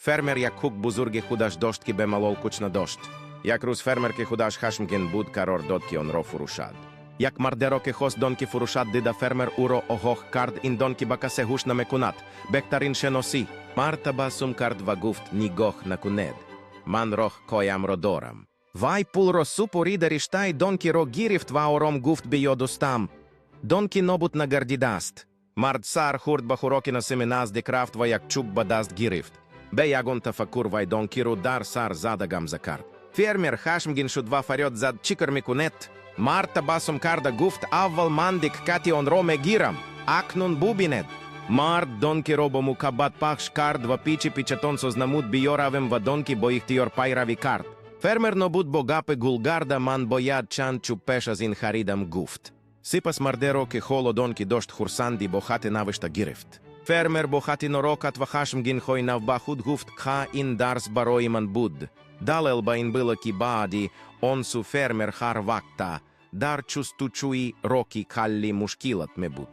Фермер як хук бузурги худаш доштки бе малол кучна дошт. Як рус фермерки худаш хашмген буд карор дотки он ро фурушад. Як мардероке хос донки фурушад дида фермер уро огох кард ин донки бакасе хуш на мекунат. Бектарин шеноси. Марта басум кард вагуфт нигох на кунед. Ман рох коям родорам. Вай пул росу порида риштай донки ро гирифт ваором гуфт биодустам. Донки нобут на гардидаст. Мард сар хурд бахуроки на семеназ де крафтва як чук бадаст гирифт. Бе ягон тафакур вай донкиру дар сар задагам за карт. Фермер хашмгин шудва фарет зад чикар микунет. Марта басум карда гуфт аввал мандик кати он роме гирам. Акнун бубинед. Март донки робому кабат пахш кард ва пичи пичатон сознамут биоравем ва донки боихтиор пайрави карт. Фермер нобут богапе гулгарда ман бояд чан чупеша зин харидам гуфт. Сипас мардеро ке холо донки дошт хурсанди бохате навишта гирифт. Фермер бохати норокат ва хашмгин хой навбахуд гуфт кха ин дарс бароиман буд. Далелба ин было кибаади, онсу фермер хар вакта, дар чустучуи роки калли мушкилат мебут.